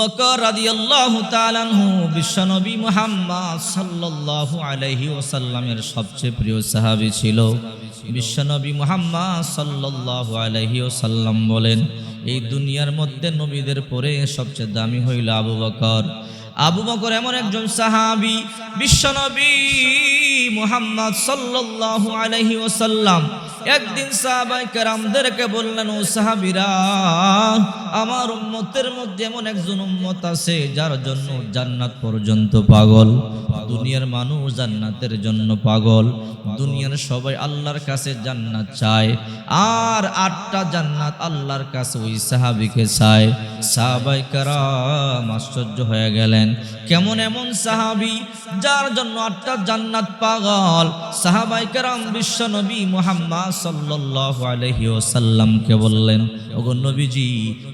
বকর রাদিয়াল্লাহু তাআলা আনহু বিশ্বনবী মুহাম্মদ সাল্লাল্লাহু আলাইহি ওয়াসাল্লামের সবচেয়ে প্রিয় সাহাবী ছিল। বিশ্বনবী মুহাম্মদ সাল্লাল্লাহু আলাইহি ওয়াসাল্লাম বলেন, এই দুনিয়ার মধ্যে নবীদের পরে সবচেয়ে দামি হইল আবু বকর। আবু বকর এমন একজন সাহাবী, বিশ্বনবী মুহাম্মদ সাল্লাল্লাহু আলাইহি ওয়াসাল্লাম একদিন সাহাবায়ে কেরামদেরকে বললেন, ও সাহাবীরা, আমার উম্মতের মধ্যে এমন একজন উম্মত আছে যার জন্য জান্নাত পর্যন্ত পাগল। দুনিয়ার মানুষ জান্নাতের জন্য পাগল, দুনিয়ার সবাই আল্লাহর কাছে জান্নাত চায়, আর 8টা জান্নাত আল্লাহর কাছে ওই সাহাবীকে চায়। সাহাবায়ে কেরাম আশ্চর্য হয়ে গেলেন, কেমন এমন সাহাবী যার জন্য 8টা জান্নাত পাগল? সাহাবায়ে কেরাম বিশ্বনবী মুহাম্মদ সাল্লাল্লাহু আলাইহি ওয়াসাল্লামকে বললেন, ওগো নবীজি,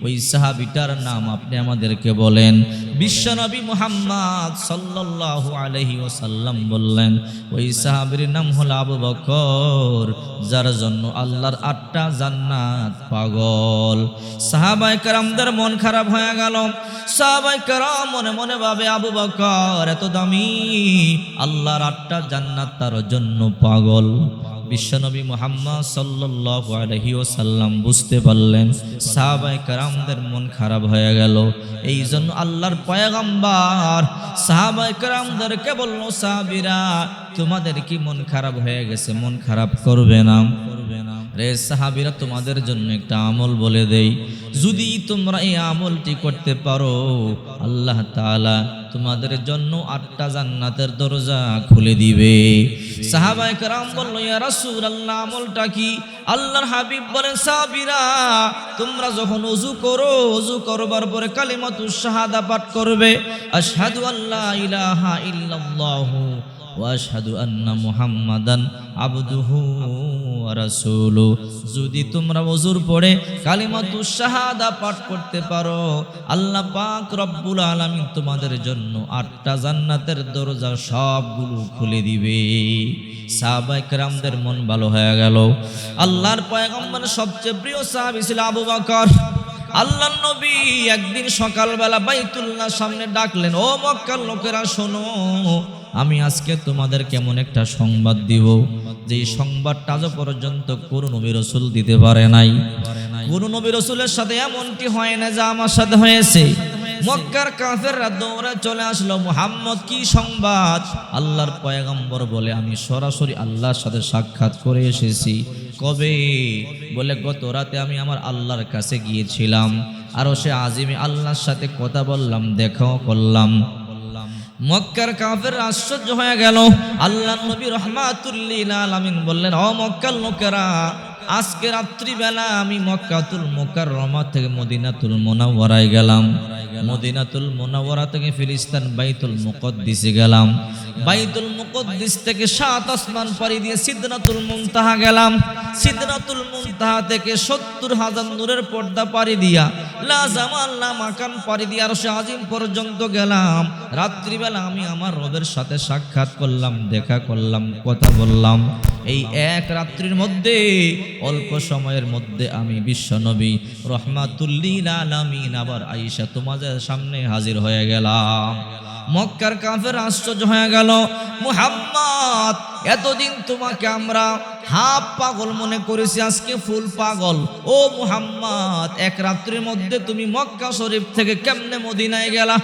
ওই সাহাবীটার নাম আপনি আমাদেরকে বলেন। বিশ্বনবী মুহাম্মদ সাল্লাল্লাহু আলাইহি ওয়াসাল্লাম বললেন, ওই সাহাবীর নাম হলো আবু বকর, যার জন্য আল্লাহর 8টা জান্নাত পাগল। সাহাবায়ে কেরামদের মন খারাপ হয়ে গেল। সাহাবায়ে কেরাম মনে মনে ভাবে, আবু বকর এত দামি, আল্লাহর 8টা জান্নাত তার জন্য পাগল। বিশ্বনবী মুহাম্মদ সাল্লাল্লাহু আলাইহি ওয়াসাল্লাম বুঝতে পারলেন সাহাবায়ে কেরামদের মন খারাপ হয়ে গেল। এই জন্য আল্লাহর পয়গম্বর সাহাবায়ে কেরামদেরকে বলল, সাহাবীরা, তোমাদের কি মন খারাপ হয়ে গেছে? মন খারাপ করবে না রে সাহাবীরা, তোমাদের জন্য একটা আমল বলে দেই, যদি তোমরা এই আমলটি করতে পারো, আল্লাহ তাআলা তোমাদের জন্য 8টা জান্নাতের দরজা খুলে দিবে। সাহাবায়ে কেরাম বলল, ইয়া রাসূলুল্লাহ, আমলটা কি? আল্লাহর হাবিব বলেন, সাহাবীরা, তোমরা যখন ওযু করো, ওযু করবার পরে কালিমাতুশ শাহাদা পাঠ করবে, আশহাদু আল্লা ইলাহা ইল্লাল্লাহু ওয়া আশহাদু আন্না মুহাম্মাদান আবদুহু ওয়া রাসূলুহু। যদি তোমরা ওযুর পড়ে কালিমাতুশ শাহাদা পাঠ করতে পারো, আল্লাহ পাক রব্বুল আলামিন তোমাদের জন্য 8টা জান্নাতের দরজা সবগুলো খুলে দিবে। সাহাবায়ে কেরামদের মন ভালো হয়ে গেল। আল্লাহর পয়গম্বরের সবচেয়ে প্রিয় সাহাবী ছিল আবু বকর। আল্লাহর নবী একদিন সকালবেলা বাইতুল্লাহর সামনে ডাকলেন, ও মক্কার লোকেরা শোনো, আমি আজকে তোমাদের কেমন একটা সংবাদ দিব, যে সংবাদটা আজ পর্যন্ত কোন নবী রাসূল দিতে পারে নাই। কোন নবী রাসূলের সাথে এমনটি হয় না যা আমার সাথে হয়েছে। মক্কার কাফেররা দৌড়ে চলে আসলো, মুহাম্মদ কি সংবাদ? আল্লাহর পয়গম্বর বলে, আমি সরাসরি আল্লাহর সাথে সাক্ষাৎ করে এসেছি। কবে? বলে, গত রাতে আমি আমার আল্লাহর কাছে গিয়েছিলাম, আরশে আজিমে আল্লাহর সাথে কথা বললাম, দেখাও করলাম। মক্কার কাফের আশ্চর্য হয়ে গেল। আল্লাহর নবী রাহমাতুল লিল আলামিন বললেন, ও মক্কার লোকেরা, আজকে রাত্রিবেলা আমি মক্কাতুল মুকাররমা থেকে মদিনাতুল মুনাওয়ারায় গেলাম, মদিনাতুল মুনাওয়ারা থেকে ফিলিস্তিন বাইতুল মুকদ্দিসে গেলাম, বাইতুল মুকদ্দিস থেকে 7 আসমান পাড়ি দিয়ে সিদরাতুল মুনতাহা গেলাম, সিদরাতুল মুনতাহা থেকে 70,000 নূরের পর্দা পাড়ি দিয়া লা জামাল লা মাকান পাড়ি দিয়ে আরশে আজিম পর্যন্ত গেলাম। রাত্রিবেলা আমি আমার রবের সাথে সাক্ষাৎ করলাম, দেখা করলাম, কথা বললাম। এই এক রাত্রির মধ্যে, অল্প সময়ের মধ্যে আমি বিশ্বনবী রাহমাতুল লিল আলামিন আবার আয়েশা তোমাদের সামনে হাজির হয়ে গেলাম। মক্কার কাফের আশ্চর্য হয়ে গেল, মুহাম্মদ, এতদিন তোমাকে আমরা হাফ পাগল মনে করেছি, আজকে ফুল পাগল। ও মুহাম্মদ, এক রাত্রির মধ্যে তুমি মক্কা শরীফ থেকে কেমনে মদিনায় গেলা?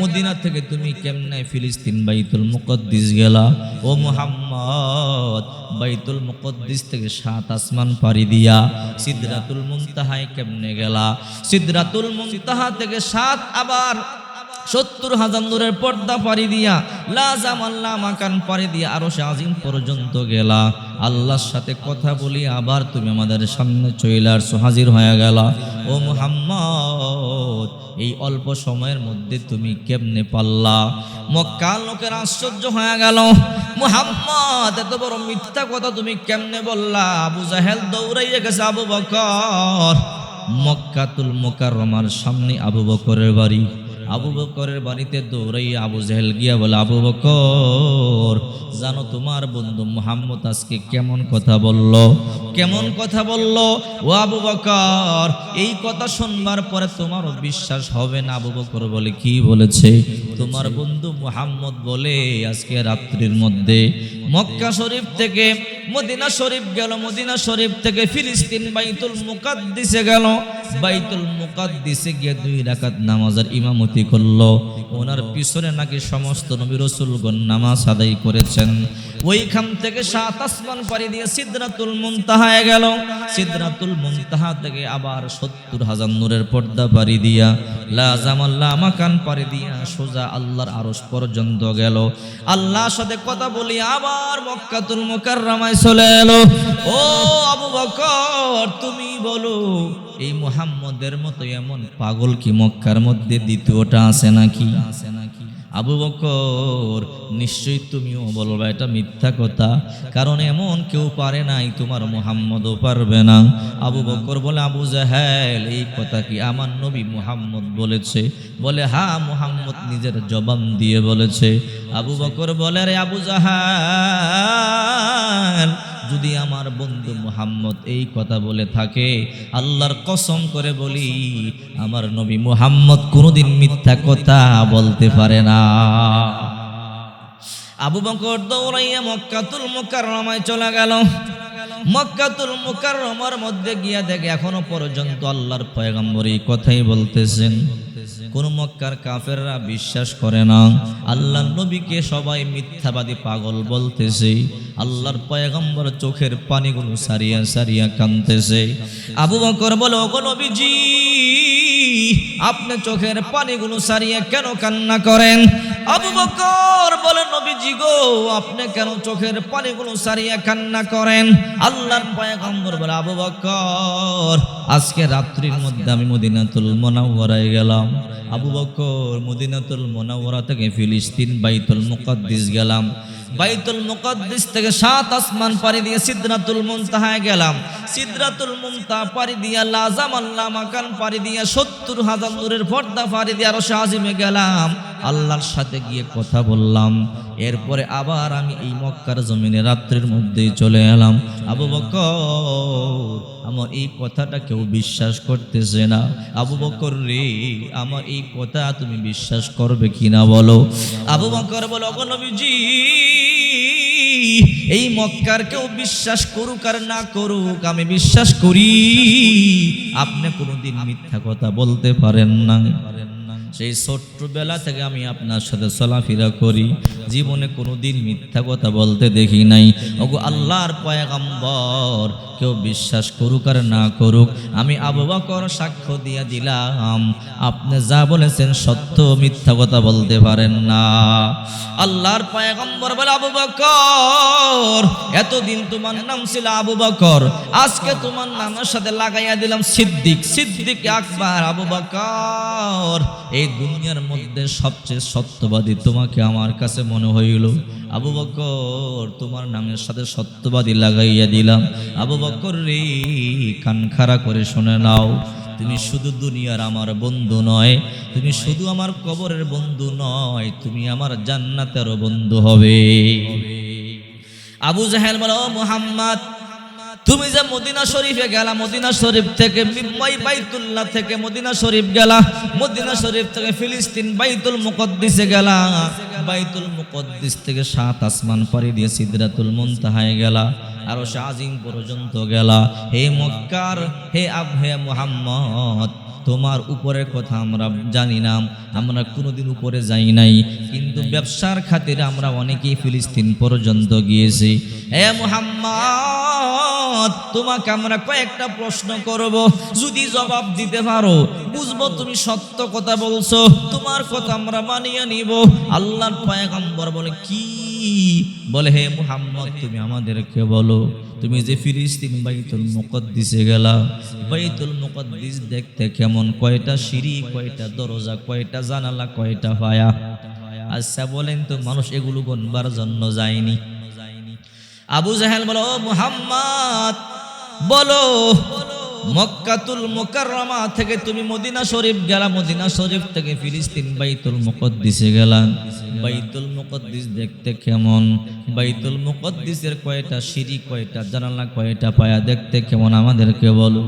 মদিনা থেকে তুমি কেমনে ফিলিস্তিন বাইতুল মুকদ্দিস গেলা? ও মুহাম্মদ, বাইতুল মুকদ্দিস থেকে 7 আসমান পাড়ি দিয়া সিদরাতুল মুনতাহায় কেমনে গেলা? সিদরাতুল মুনতাহা থেকে 7 আবার 70,000 নূরের পর্দা পাড়ি দিয়া লা জামাল লা মাকান পাড়ি দিয়া আরশে আজিম পর্যন্ত গেলা। আল্লাহর সাথে কথা বলি আবার তুমি আমাদের সামনে চলে আসছো, হাজির হয়ে গেলা। ও মুহাম্মদ, এই অল্প সময়ের মধ্যে তুমি কেমনে পারলা? মক্কার লোকের আশ্চর্য হয়ে গেল, মুহাম্মদ, এত বড় মিথ্যা কথা তুমি কেমনে বললা? আবু জাহেল দৌড়াইয়া গেছে আবু বকর। মক্কাতুল মুকাররমার সামনে আবু বকরের বাড়ি। আবু বকরের বাড়িতে দৌড়াইয়া আবু জেহেল গিয়া বলে, আবু বকর জানো তোমার বন্ধু মুহাম্মদ আজকে কেমন কথা বলল, কেমন কথা বলল। ও আবু বকর, এই কথা শুনবার পরে তোমারও বিশ্বাস হবে না। আবু বকর বলে, কি বলেছে? তোমার বন্ধু মুহাম্মদ বলে আজকে রাত্রির মধ্যে মক্কা শরীফ থেকে মদিনা শরীফ গেল, মদিনা শরীফ থেকে ফিলিস্তিন বাইতুল মুকাদ্দিসে গেল, বাইতুল মুকাদ্দিসে গিয়ে 2 রাকাত নামাজের ইমামতি করলো। ওনার পিছনে নাকি সমস্ত নবী রাসূলগণ নামাজ আদায় করেছেন। ওইখান থেকে 7 আসমান পাড়ি দিয়ে সিদরাতুল মুনতাহায় গেল, সিদরাতুল মুনতাহা থেকে আবার 70,000 নূরের পর্দা পাড়ি দিয়া লা জামাল্লা মাকান পাড়ি দিয়া সোজা আল্লাহর আরশ পর্যন্ত গেল। আল্লাহর সাথে কথা বলি আবার মক্কাতুল মুকাররমায় চলে এলো। ও আবু বকর, তুমি বলো এই মুহাম্মদের মতো এমন পাগল কি মক্কার মধ্যে দ্বিতীয়টা আছে নাকি? আবু বকর, নিশ্চয়ই তুমিও বলবা এটা মিথ্যা কথা, কারণ এমন কেউ পারে নাই, তোমার মুহাম্মদও পারবে না। আবু বকর বলে, আবু জাহেল এই কথা কি আমার নবী মুহাম্মদ বলেছে? বলে, হ্যাঁ, মুহাম্মদ নিজের জবান দিয়ে বলেছে। আবু বকর বলে, রে আবু জাহেল, যদি আমার বন্ধু মুহাম্মদ এই কথা বলে থাকে, আল্লাহর কসম করে বলি আমার নবী মুহাম্মদ কোনোদিন মিথ্যা কথা বলতে পারে না। আবু বকর দৌড়াইয়া মক্কাতুল মুকাররমায় চলে গেল। মক্কাতুল মুকাররমার মধ্যে গিয়া দেখে এখনো পর্যন্ত আল্লাহর পয়গম্বর এই কথাই বলতেছেন। কোন মক্কার কাফেররা বিশ্বাস করে না, আল্লাহর নবীকে সবাই মিথ্যাবাদী পাগল বলতেছে। আল্লাহর পয়গম্বর চোখের পানিগুলো সারিয়া সারিয়া কাঁদতেছে। আবু বকর বলে, ওগো নবীজি, আপনি চোখের পানিগুলো সারিয়া কেন কান্না করেন? আবু বকর বলে, নবীজি গো, আপনি কেন চোখের পানিগুলো সারিয়া কান্না করেন? আল্লাহর পয়গম্বর বলে, আবু বকর, আজকে রাত্রির মধ্যে আমি মদিনাতুল মুনাওয়ারায় গেলাম। আবু বকর মদিনাতুল মুনাওয়ারা থেকে ফিলিস্তিন বাইতুল মুকাদ্দিস গেলাম। বাইতুল মুকাদ্দিস থেকে 7 আসমান পাড়ি দিয়ে সিদরাতুল মুনতাহায় গেলাম। সিদরাতুল মুনতাহা পাড়ি দিয়ে লা জামাল্লা মাকান পাড়ি দিয়ে 70,000 নূরের পর্দা পাড়ি দিয়ে আরশে আজিমে গেলাম। আল্লাহর সাথে গিয়ে কথা বললাম। এরপরে আবার আমি এই মক্কার জমিনে রাত্রির মধ্যেই চলে এলাম। আবু বকর, আমার এই কথাটা কেউ বিশ্বাস করতেছে না। আবু বকর রে, আমার এই কথা তুমি বিশ্বাস করবে কিনা বলো? আবু বকর বলো, ওগো নবীজি, এই মক্কার কেউ বিশ্বাস করুক আর না করুক, আমি বিশ্বাস করি আপনি কোনোদিন মিথ্যা কথা বলতে পারেন না। সেই ছোট্টবেলা থেকে আমি আপনার সাথে চলাফেরা করি, জীবনে কোনোদিন মিথ্যা কথা বলতে দেখি নাই। ওগো আল্লাহর পয়গম্বর, কেউ বিশ্বাস করুক আর না করুক, আমি আবু বকর সাক্ষ্য দিয়ে দিলাম আপনি যা বলেছেন সত্য, মিথ্যা কথা বলতে পারেন না। আল্লাহর পয়গম্বর বলে, আবু বকর, এতদিন তোমার নাম ছিল আবু বকর, আজকে তোমার নামের সাথে লাগাইয়া দিলাম সিদ্দিক, সিদ্দিক আকবর। আবু বকর, এই দুনিয়ার মধ্যে সবচেয়ে সত্যবাদী তোমাকে আমার কাছে মনে হইল। আবু বকর, তোমার নামের সাথে সত্যবাদী লাগাইয়া দিলাম। আবু বকর রে, কান খাড়া করে শুনে নাও, তুমি শুধু দুনিয়ার আমার বন্ধু নয়, তুমি শুধু আমার কবরের বন্ধু নয়, তুমি আমার জান্নাতেরও বন্ধু হবে। আবু জাহেল বলো, মুহাম্মদ, তুমি যে মদিনা শরীফে গেলা, মদিনা শরীফ থেকে বাইতুল্লাহ থেকে মদিনা শরীফ গেলা, মদিনা শরীফ থেকে ফিলিস্তিন বাইতুল মুকদ্দিসে গেলা, বাইতুল মুকদ্দিস থেকে 7 আসমান পাড়ি দিয়ে সিদরাতুল মুনতাহায় গেলা, আরশে আজিম পর্যন্ত গেলা। হে মক্কার হে মুহাম্মদ, তোমার উপরের কথা আমরা জানি না, আমরা কোনোদিন উপরে যাই নাই, কিন্তু ব্যবসার খাতিরে আমরা অনেকেই ফিলিস্তিন পর্যন্ত গিয়েছি। হে মুহাম্মদ, তোমাকে আমরা কয়েকটা প্রশ্ন করব, যদি জবাব দিতে পারো বুঝবো তুমি সত্য কথা বলছো, তোমার কথা আমরা মানিয়ে নিব। আল্লাহর পয়গম্বর বলে, কি? বলে, হে মুহাম্মদ, তুমি আমাদেরকে বলো, তুমি যে ফিলিস্তিন বাইতুল মুকদ্দিসে গেলা, বাইতুল মুকদ্দিস দেখতে কেমন? কয়টা সিঁড়ি, কয়টা দরজা, কয়টা জানালা, কয়টা পায়া? আচ্ছা বলেন তো, মানুষ এগুলো গণবার জন্য যায়নি? আবু জাহেল বলো, মুহাম্মদ বলো, মক্কাতুল মুকাররমা থেকে তুমি মদিনা শরীফ গেলা, মদিনা শরীফ থেকে ফিলিস্তিন বাইতুল মুকদ্দিসে গেলা। বাইতুল মুকদ্দিস দেখতে কেমন, বাইতুল মুকদ্দিসের কয়টা সিঁড়ি, কয়টা জানালা, কয়টা পায়া দেখতে কেমন আমাদেরকে বলো।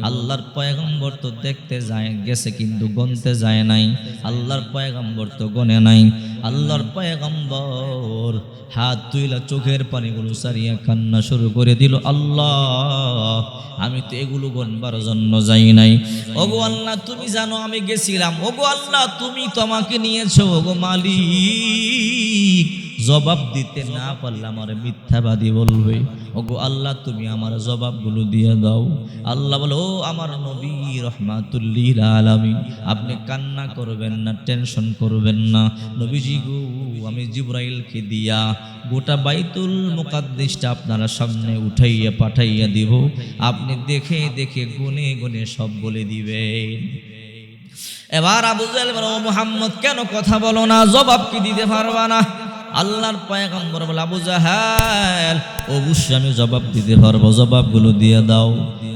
আল্লাহর পয়গম্বর তো দেখতে যায় গেছে কিন্তু গনতে যায় নাই। আল্লাহর পয়গম্বর তো গনে নাই। আল্লাহর পয়গম্বর হাত তুইলা চোখের পানিগুলো সারিয়া কান্না শুরু করে দিল, আল্লাহ আমি তো এগুলো গনবার জন্য যাই নাই। ওগো আল্লাহ তুমি জানো আমি গেছিলাম। ওগো আল্লাহ তুমি তো আমাকে নিয়েছো। ওগো মালিক জবাব দিতে না পারলে আমার মিথ্যাবাদী বলবে। ওগো আল্লাহ তুমি আমার জবাবগুলো দিয়ে দাও। আল্লাহ বলো, ও আমার নবী রহমাতুল লিল আলামিন, আপনি কান্না করবেন না, টেনশন করবেন না। নবীজি গো, আমি জিবরাইলকে দিয়া গোটা বাইতুল মুকাদ্দিসটা আপনারা সামনে উঠাইয়া পাঠাইয়া দিব। আপনি দেখে দেখে গুনে গুনে সব বলে দিবেন। এবার আবু জাহেল বলে, ও মুহাম্মদ কেন কথা বলো না, জবাব কি দিতে পারবা না? আল্লাহর পয়গম্বর বলে, আবু জাহেল অবশ্যই আমি জবাব দিতে পারবো, জবাবগুলো দিয়ে দাও।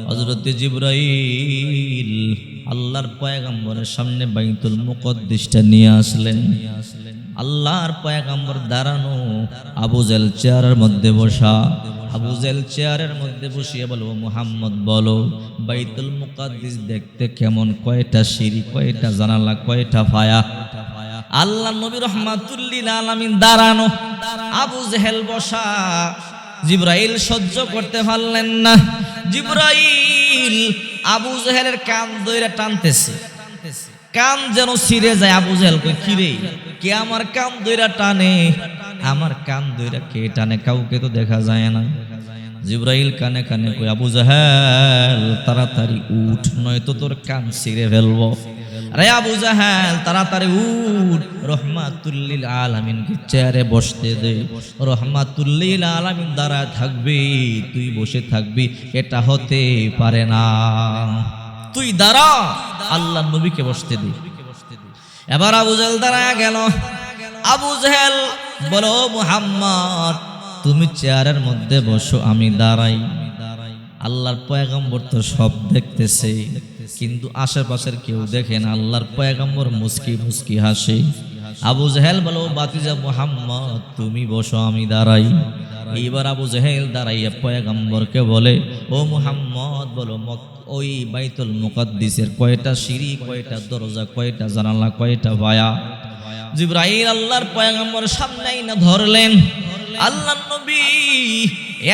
হযরত জিবরাইল আল্লাহর পয়গম্বরের সামনে বাইতুল মুকদ্দিসটা নিয়ে আসলেন। আল্লাহর পয়গম্বর দাঁড়ানো, আবু জাহেল চেয়ারের মধ্যে বসা। আবু জাহেল চেয়ারের মধ্যে বসিয়ে বলো, মুহাম্মদ বলো বাইতুল মুকদ্দিস দেখতে কেমন, কয়টা সিঁড়ি, কয়টা জানালা, কয়টা ফায়া? আল্লাহ নবী রহমাতুল লিল আলামিন দাঁড়ানো, আবু জাহেল বসা। জিবরাইল সহ্য করতে পারলেন না। জিবরাইল আবু জাহেলের কান ধইরা টানতেছে, কান যেন ছিঁড়ে যায়। আবু জাহেল কই, কিরে কে আমার কান ধইরা টানে? আমার কান ধইরা কে টানে? কাউকে তো দেখা যায় না। জিবরাইল কানে কানে কই, আবু জাহেল তাড়াতাড়ি উঠ, নয়তো তোর কান ছিঁড়ে ফেলবো। আরে আবু জাহেল তাড়াতাড়ি উঠ, রহমাতুল লিল আলামিনকে চেয়ারে বসতে দে। রহমাতুল লিল আলামিন দাঁড়ায় থাকবি, তুই বসে থাকবি, এটা হতে পারে না। তুই দাঁড়া, আল্লাহ নবীকে বসতে দে। এবার আবু জাহেল দাঁড়ায় গেল। আবু জাহেল বলো, মুহাম্মদ তুমি চেয়ারের মধ্যে বসো, আমি দাঁড়াই। আল্লাহর পয়গম্বর তো সব দেখতেছে, কিন্তু আশেপাশের কেউ দেখে না। আল্লাহর পয়গম্বর মুস্কি মুস্কি হাসে। আবু জাহেল বলো, বাতিজা মুহাম্মদ তুমি বসো, আমি দাঁড়াই। এইবার আবু জাহেল দাঁড়াইয়া পয়গম্বরকে বলে, ও মুহাম্মদ বলো ওই বাইতুল মুকদ্দিসের কয়টা সিঁড়ি, কয়টা দরজা, কয়টা জানালা, কয়টা বায়া? জিবরাইল আল্লাহর পয়গম্বর সামনেই না ধরলেন। আল্লাহর নবী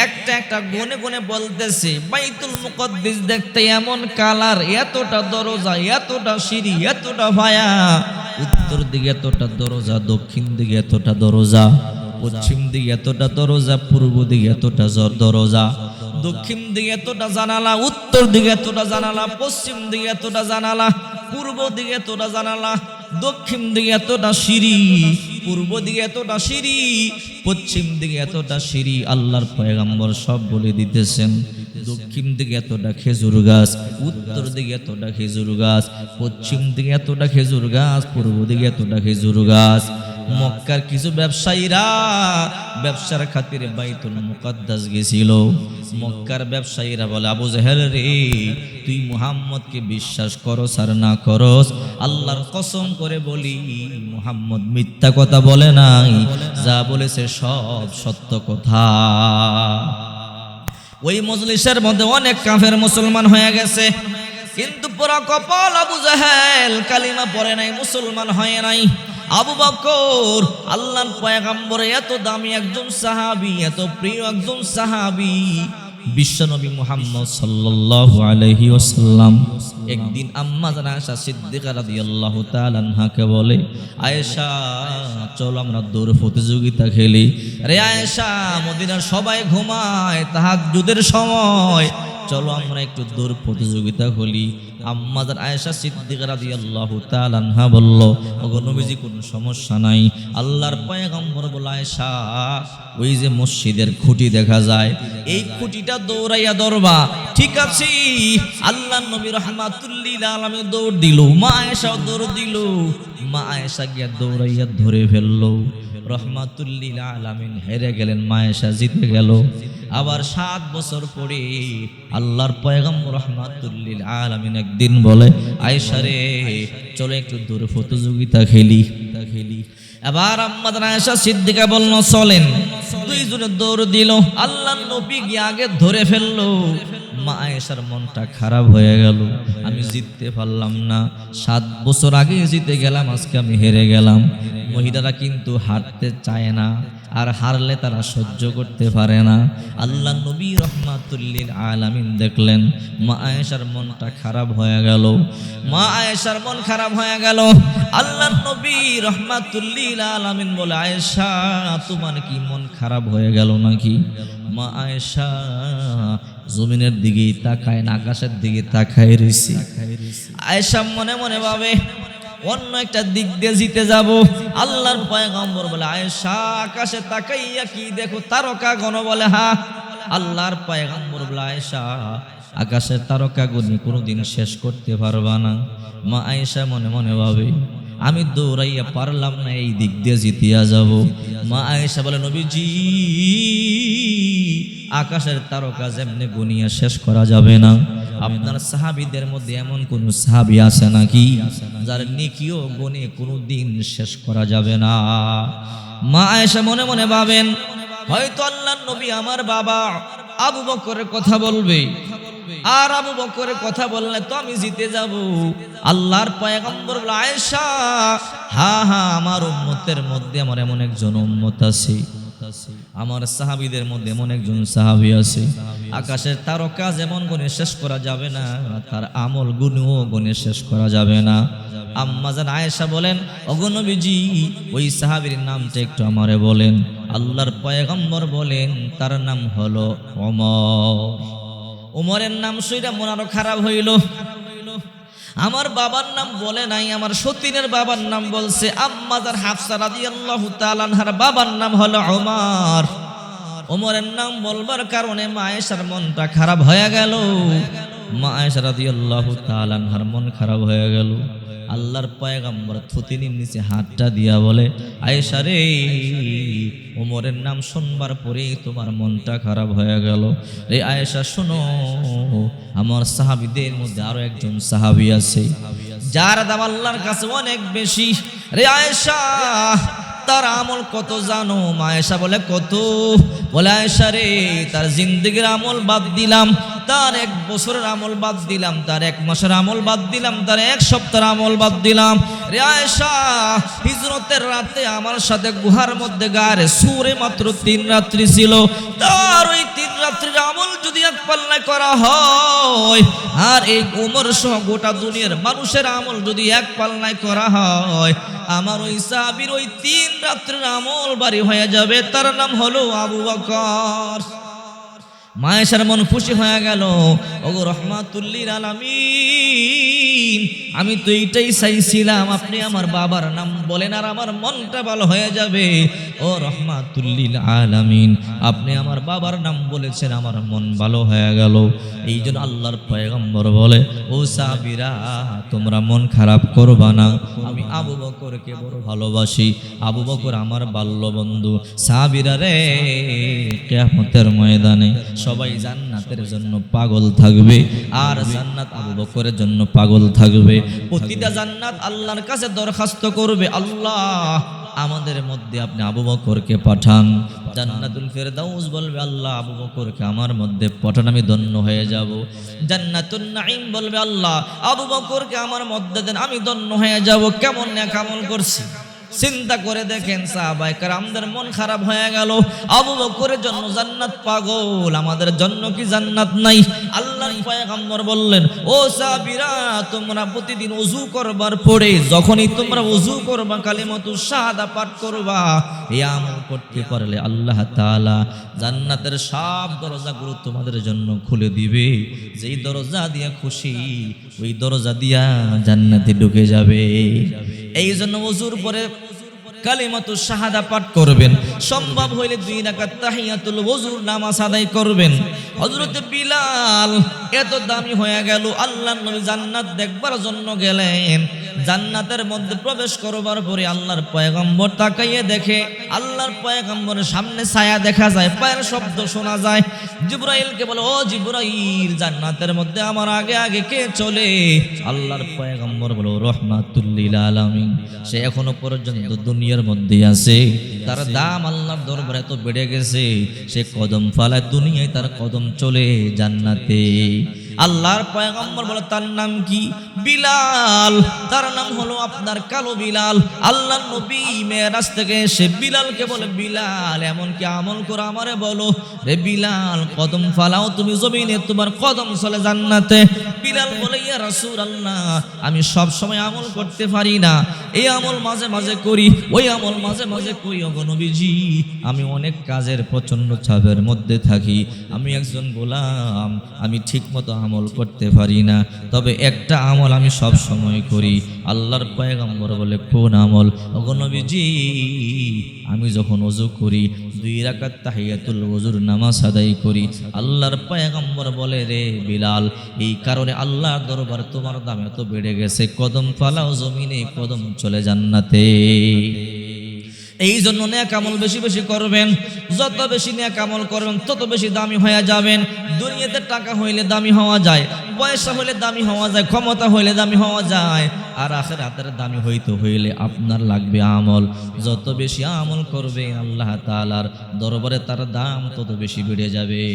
একটা একটা গনে গনে বলতেছে, বাইতুল মুকদ্দিস দেখতে এমন কালার, এতটা দরজা, এতটা সিঁড়ি, এতটা ভায়া। উত্তর দিকে এতটা দরজা, দক্ষিণ দিকে এতটা দরজা, পশ্চিম দিকে এতটা দরজা, পূর্ব দিকে এতটা দরজা, দক্ষিণ দিকে এতটা জানালা, উত্তর দিকে এতটা জানালা, পশ্চিম দিকে এতটা জানালা, পূর্ব দিকে এতটা জানালা, দক্ষিণ দিকে এতটা সিঁড়ি, পূর্ব দিকে এতটা সিঁড়ি, পশ্চিম দিকে এতটা সিঁড়ি। আল্লাহর পয়গম্বর সব বলে দিতেছেন। দক্ষিণ দিকে এতটা খেজুর গাছ, উত্তর দিকে এতটা খেজুর গাছ, পশ্চিম দিকে এতটা খেজুর গাছ, পূর্ব দিকে এতটা খেজুর গাছ। মক্কার কিছু ব্যবসায়ীরা ব্যবসার খাতিরে বাইতুল মুকদ্দাস গেছিল। মক্কার ব্যবসায়ীরা বলে, আবু জাহেল রে, তুই মুহাম্মদকে বিশ্বাস করস আর না করস, আল্লাহর কসম করে বলি মুহাম্মদ মিথ্যা কথা বলে নাই, যা বলেছে সব সত্য কথা। ওই মজলিসের মধ্যে অনেক কাফের মুসলমান হয়ে গেছে, কিন্তু পুরা কপাল আবু জাহেল কালিমা পড়ে নাই, মুসলমান হয় নাই। আবু বকর আল্লাহর পয়গম্বর এত দামি একজন সাহাবী, এত প্রিয় একজন সাহাবী, বিশ্বনবী মুহাম্মদ সাল্লাল্লাহু আলাইহি ওয়াসাল্লাম একদিন আম্মা জান আয়েশা সিদ্দিকা রাদিয়াল্লাহু তাআলা আনহাকে বলে, আয়েশা চলো আমরা দৌড় প্রতিযোগিতা খেলি। আরে আয়েশা, মদিনার সবাই ঘুমায়, তাহাজ্জুদের সময়, চলো আমরা একটু দৌড় প্রতিযোগিতা খেলি। আম্মা জান আয়েশা সিদ্দিকা রাদিয়াল্লাহু তাআলা আনহা বলল, ওগো নবীজি কোনো সমস্যা নাই। আল্লাহর পয়গম্বর বলে, আয়েশা ওই যে মসজিদের খুঁটি দেখা যায়, এই খুঁটিটা দৌড়াইয়া ধরবা। ঠিক আছে। আল্লাহর নবী রাহমাতুল লিল আলামিন দৌড় দিল, মা আয়েশাও দৌড় দিল। মা আয়েশা গিয়া দৌড়াইয়া ধরে ফেললো। রহমাতুল লিল আলামিন হেরে গেলেন, মা আয়েশা জিতে গেল। আবার 7 বছর পরে আল্লাহর পয়গম্বর রাহমাতুল লিল আলামিন একদিন বলে, আয়েশা রে চলো একটু দৌড় প্রতিযোগিতা খেলি। এবার আম্মা আয়েশা সিদ্দিকা বলল চলেন। দুইজনে দৌড় দিল। আল্লাহর নবী গিয়ে আগে ধরে ফেললো। মা আয়েশার মনটা খারাপ হয়ে গেল, আমি জিততে পারলাম না। 7 বছর আগে জিতে গেলাম, আজকে আমি হেরে গেলাম। মহিলারা কিন্তু হারতে চায় না, আর হারলে তারা সহ্য করতে পারে না। আল্লাহ নবী রাহমাতুল লিল আলামিন দেখলেন মা আয়েশার মনটা খারাপ হয়ে গেল। মা আয়েশার মন খারাপ হয়ে গেল। আল্লাহ নবী রাহমাতুল লিল আলামিন বলে, আয়েশা তোমার কি মন খারাপ হয়ে গেল নাকি? মা আয়েশা জমিনের দিকে তাকায় না, আকাশের দিকে তাকায় রইছে। আয়েশা মনে মনে ভাবে অন্য একটা দিক দিয়ে জিতে যাব। আল্লাহর পয়গম্বর বলে, আয়েশা আকাশে তাকাইয়া কি দেখো? তারকা গণ বলে হ্যাঁ। আল্লাহর পয়গম্বর বলে, আয়েশা আকাশের তারকা গণে কোনোদিন শেষ করতে পারবা না। মা আয়েশা মনে মনে ভাবে আমি দৌড়াইয়া পারলাম না, এই দিক দিয়ে জিতিয়া যাব। মা আয়েশা বলে, নবীজি আকাশের তারকা যেমনি গুনিয়া শেষ করা যাবে না, আপনার সাহাবীদের মধ্যে এমন কোন সাহাবী আছে নাকি যার নেকিও গুনে কোনোদিন শেষ করা যাবে না? মা আয়েশা মনে মনে ভাবেন হয়তো আল্লাহর নবী আমার বাবা আবু বকরের কথা বলবে, আর আবু বকরের কথা বললে তো আমি জিতে যাব। আল্লাহর পয়গম্বর বলে, আয়েশা হ্যাঁ হ্যাঁ আমার উম্মতের মধ্যে আমার এমন একজন উম্মত আছে, আমার সাহাবীদের মধ্যে এমন একজন সাহাবী আছে, আকাশের তারকা যেমন গুণে শেষ করা যাবে না, তার আমল গুণও গুণে শেষ করা যাবে না। আম্মা জান আয়েশা বলেন, ওগো নবীজি ওই সাহাবীর নামটা একটু আমারে বলেন। আল্লাহর পয়গম্বর বলেন, তার নাম হলো ওমর। ওমরের নাম শুইরা মন আরো খারাপ হইল। আমার বাবার নাম বলে নাই, আমার সতীনের বাবার নাম বলছে। আম্মা জান হাফসা রাদিয়াল্লাহু তাআলা আনহার বাবার নাম হলো ওমর। ওমরের নাম বলবার কারণে মা আয়েশার মনটা খারাপ হয়ে গেল। মা আয়েশা রাদিয়াল্লাহু তাআলা আনহার মন খারাপ হয়ে গেল। আল্লাহর পয়গম্বর থুতনির নিচে হাতটা দিয়া বলে, আয়েশা রে ওমরের নাম শুনবার পরেই তোমার মনটা খারাপ হয়ে গেল। রে আয়েশা শোনো, আমার সাহাবীদের মধ্যে আরো একজন সাহাবী আছে যার দাম আল্লাহর কাছে অনেক বেশি। রে আয়েশা তার আমল কত জানো? মা আয়েশা বলে, কত? বলে, আয়েশা রে তার জিন্দেগির আমল বাদ দিলাম, তার 1 বছরের আমল বাদ দিলাম, তার 1 মাসের আমল বাদ দিলাম, তার 1 সপ্তাহের আমল বাদ দিলাম। রে আয়েশা হিজরতের রাতে আমার সাথে গুহার মধ্যে গারে সুরে মাত্র 3 রাত্রি ছিল, তার ওই 3 রাত্রির আমল যদি এক পাল্লায় করা হয়, আর এই ওমর সহ গোটা দুনিয়ার মানুষের আমল যদি এক পাল্লায় করা হয়, আমার ওই সাহাবীর ওই 3 রাত্রির আমল বাড়ি হয়ে যাবে। তার নাম হলো আবু বকর। মা আয়েশার মন খুশি হয়ে গেল। ওগো রাহমাতুল লিল আলামিন, আমি তো এইটাই চাইছিলাম, আপনি আমার বাবার নাম বলেন আর আমার মনটা ভালো হয়ে যাবে। ও রাহমাতুল লিল আলামিন, আপনি আমার বাবার নাম বলেছেন, আমার মন ভালো হয়ে গেল। এই জন্য আল্লাহর পয়গম্বর বলে, ও সাহাবীরা তোমরা মন খারাপ করবা না, আমি আবু বকরকে বড় ভালোবাসি, আবু বকর আমার বাল্য বন্ধু। সাহাবীরা রে কিয়ামতের ময়দানে সবাই জান্নাতের জন্য পাগল থাকবে, আর জান্নাত আবু বকরের জন্য পাগল থাকবে। প্রতিটা জান্নাত আল্লাহর কাছে দরখাস্ত করবে, আল্লাহ আমাদের মধ্যে আপনি আবু বকরকে পাঠান। জান্নাতুল ফেরদাউস বলবে, আল্লাহ আবু বকরকে আমার মধ্যে পাঠান, আমি ধন্য হয়ে যাব। জান্নাতুন নাঈম বলবে, আল্লাহ আবু বকরকে আমার মধ্যে দেন, আমি ধন্য হয়ে যাব। কেমন নেক আমল করছি চিন্তা করে দেখেন। সাহাবায়ে কেরামদের মন খারাপ হয়ে গেল। আবু বকরের জন্য জান্নাত পাগল, আমাদের জন্য কি জান্নাত নাই? আল্লাহর পয়গম্বর বললেন, ও সাহাবীরা তোমরা প্রতিদিন ওযু করবার পরে যখনই তোমরা ওযু করবা কালিমাতুশ শাহাদা পাঠ করবা, এই আমল করতে পারলে আল্লাহ তাআলা জান্নাতের সব দরজাগুলো তোমাদের জন্য খুলে দিবে। যেই দরজা দিয়ে খুশি ওই দরজা দিয়া জান্নাতে ঢুকে যাবে। এই জন্য ওযুর পরে কালিমাতুশ শাহাদা পাঠ করবেন। সম্ভব হইলে 2 রাকাত তাহিয়াতুল ওযুর নামাজ আদায় করবেন। হযরত বিলাল এত দামি হয়ে গেল, আল্লাহর নবী জান্নাত দেখবার জন্য গেলেন। জান্নাতের মধ্যে প্রবেশ করবার পরে আল্লাহর পয়গম্বর তাকাইয়ে দেখে আল্লাহর পয়গম্বরের সামনে ছায়া দেখা যায়, পায়ের শব্দ শোনা যায়। জিবরাইলকে বলে, ও জিবরাইল, জান্নাতের মধ্যে আমার আগে আগে কে চলে? আল্লাহর পয়গম্বর বলে, রহমাতুল লিল আলামিন, সে এখনো পর্যন্ত দুনিয়ার মধ্যে আছে, তার দাম আল্লাহর দরবারে এত বেড়ে গেছে, সে কদম ফালায় দুনিয়ায় তার কদম চলে জান্নাতে। আল্লাহর পয়গম্বর বলে, তার নাম কি? বিলাল। তার নাম হলো আপনার কালো বিলাল। আল্লাহর নবী মেরাজ থেকে এসে বিলালকে বলে, বিলাল, এমন কি আমল করে আমারে বলো রে বিলাল, কদম ফালাও তুমি জমিনে, তোমার কদম চলে জান্নাতে। বিলাল বলে, ইয়া রাসূলুল্লাহ, আমি সব সময় আমল করতে পারি না, এই আমল মাঝে মাঝে করি, ওই আমল মাঝে মাঝে করি। ওগো নবীজি, আমি অনেক কাজের প্রচন্ড চাপের মধ্যে থাকি, আমি একজন গোলাম, আমি ঠিকমতো আমল করতে পারি না, তবে একটা আমল আমি সব সময় করি। আল্লাহর পয়গম্বর বলে, কোন আমল? ওগো নবীজি, আমি যখন ওযু করি 2 রাকাত তাহিয়াতুল ওযুর নামাজ আদায় করি। আল্লাহর পয়গম্বর বলে, রে বিলাল, এই কারণে আল্লাহর দরবার তোমার দাম এত বেড়ে গেছে, কদম ফালাও জমিনে, কদম চলে জান্নাতে। এই জন্য নেক আমল বেশি বেশি করবেন, যত বেশি নেক আমল করবেন তত বেশি দামি হয়ে যাবেন। দুনিয়াতে টাকা হইলে দামি হওয়া যায়, পয়সা হইলে দামি হওয়া যায়, ক্ষমতা হইলে দামি হওয়া যায়, আর আখিরাতের দামি হইতে হইলে আপনার লাগবে আমল। যত বেশি আমল করবে আল্লাহ তাআলার দরবারে তার দাম তত বেশি বেড়ে যাবে।